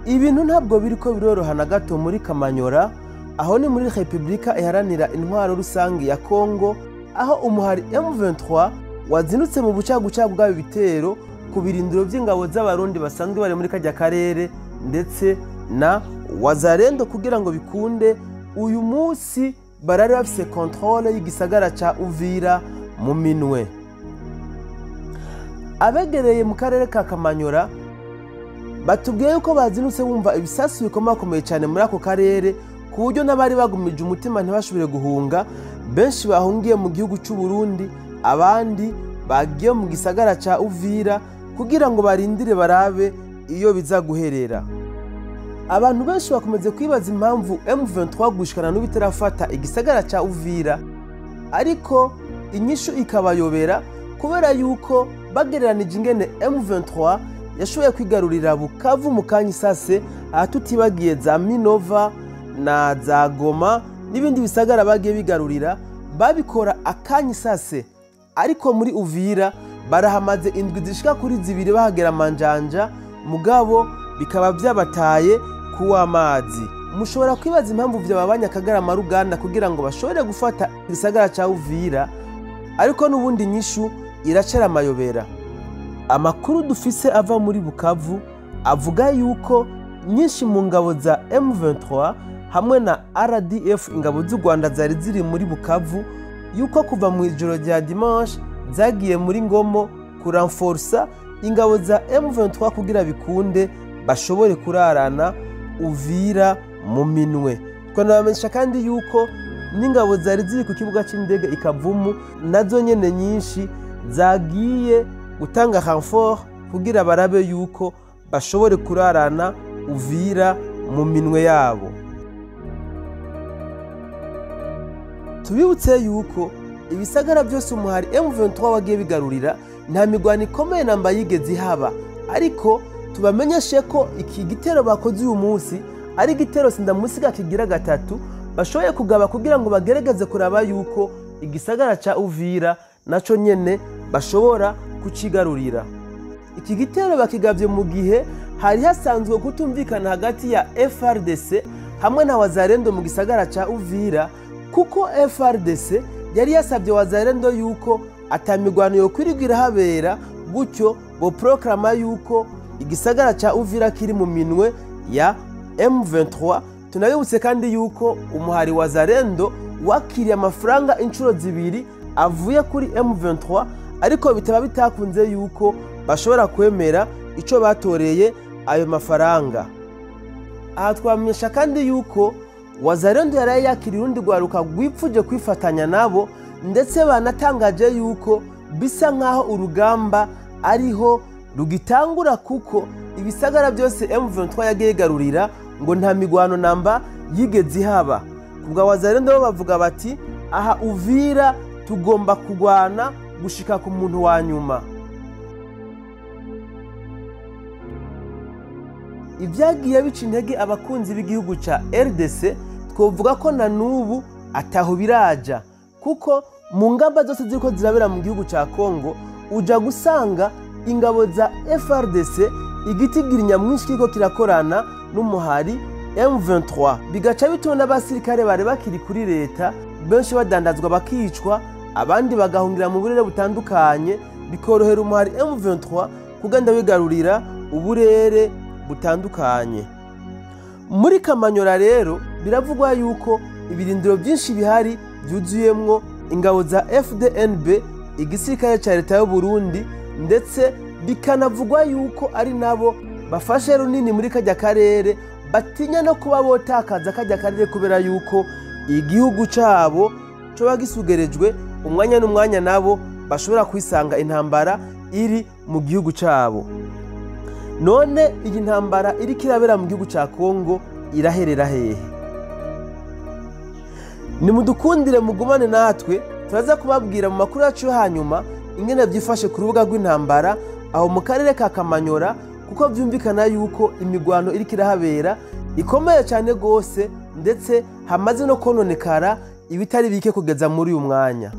ibintu ntabwo biriko biroroha na gato muri Kamanyora, aho ni muri Repubulika iharanira intwaro rusange ya Kongo, aho umuhari M23 wazinutse mu bucagucagu bw'abi bitero ku birindiro by'ingabo z'abarundi basanzwe bari muri kajya karere ndetse na wazarendo kugira ngo bikunde uyu munsi barari bafise controle y'igisagara ca Uvira mu minwe. Abegereye mu karere ka Kamanyora batubwiye yuko bazinutse bumva ibisasu bikomakomeye cyane muri ako karere ku buryo n'abari bagumije umutima ntibashobore guhunga, benshi bahungiye mu gihugu cy'u Burundi, abandi bagiye mu gisagara ca Uvira kugira ngo barindire barabe iyo biza guherera. Abantu benshi bakomeze kwibaza impamvu M23 gushikana n'ubitarafata igisagara ca Uvira, ariko inyishu ikabayobera kubera yuko bagereranije ingene M23 yashoboye kwigarurira Bukavu mu kanya isase, aha tutibagiye za Minova na za Goma n'ibindi bisagara bagiye bigarurira babikora akanya isase, ariko muri Uvira barahamaze indwi zishika kuri 2 bahagera manjanja, mugabo bikaba byabataye kuwa mazi. Mushobora kwibaza impamvu byababanya akagarama ruganda kugira ngo bashobore gufata igisagara ca Uvira, ariko n'ubundi nyishu iracera amayobera. Amakuru dufise ava muri Bukavu avuga yuko nyinshi mu ngabo za M23 hamwe na RDF ingabo z'u Rwanda zari ziri muri Bukavu, yuko kuva mu ijoro rya dimanche zagiye muri Ngomo kuranforsa ingabo za M23 kugira bikunde bashobore kurarana Uvira mu minwe. Twanabamenyesha kandi yuko n'ingabo zari ziri ku kibuga c'indege Ikavumu nazo nyene nyinshi zagiye gutanga renfort kugira barabe yuko bashobore kurarana Uvira mu minwe yabo. Tubibutse yuko ibisagara byose umuhari M23 wagiye bigarurira nta migwano ikomeye namba yigeze ihaba, ariko tubamenyeshe ko iki gitero bakoze uyu munsi ari igitero sindamusiga kigira gatatu bashoboye kugaba kugira ngo bagerageze kuraba yuko igisagara ca Uvira naco nyene bashobora kucigarurira. Iki gitero bakigavye mu gihe hari hasanzwe kutumvikana hagati ya FRDC hamwe na wazarendo mu gisagara ca Uvira, kuko FRDC yari yasabye wazarendo yuko atamigwano yo kwirigwira habera, gutyo bo proclama yuko igisagara ca Uvira kiri mu minwe ya M23. Tunabibutse kandi yuko umuhari wazarendo wakiriye amafaranga inshuro 2 avuye kuri M23, ariko bitaba bitakunze yuko bashobora kwemera ico batoreye ayo mafaranga. Aha twamenyesha kandi yuko wazarendo yari yakiriye urundi rwaruka rwipfuje kwifatanya nabo, ndetse banatangaje yuko bisa nkaho urugamba ariho rugitangura, kuko ibisagara byose M23 yagiye garurira ngo nta migwano namba yigeze ihaba. Kubwa wazarendo bo bavuga bati aha Uvira tugomba kugwana gushika ku muntu wa nyuma. Ibyagiye bica intege abakunzi b'igihugu ca RDC twovuga ko nanubu ataho biraja, kuko mu ngamba zose ziriko zirabera mu gihugu ca Kongo uja gusanga ingabo za FRDC igitigira nyamwinshi kiko kirakorana n'umuhari M23, bigaca bituma n'abasirikare bari bakiri kuri leta benshi badandazwa bakicwa, abandi bagahungira mu burere butandukanye, bikorohera umuhari M23 kugenda bigarurira uburere butandukanye. Muri Kamanyora rero biravugwa yuko ibirindiro byinshi bihari byuzuyemwo ingabo za FDNB, igisirikare ca leta y'u Burundi, ndetse bikanavugwa yuko ari nabo bafashe runini muri kajya karere, batinya no kuba botakaza kajya karere kubera yuko igihugu cabo coba gisugerejwe umwanya n'umwanya, nabo bashobora kwisanga intambara iri mu gihugu cabo. None iyi ntambara iri kirabera mu gihugu ca Kongo iraherera hehe? Nimudukundire mugumane natwe, turaza kubabwira mu makuru yacu hanyuma ingene byifashe ku rubuga rw'intambara aho mu karere ka Kamanyora, kuko byumvikana yuko imigwano iri kirahabera ikomeye cyane gose, ndetse hamaze no kononekara ibitari bike kugeza muri uyu mwanya.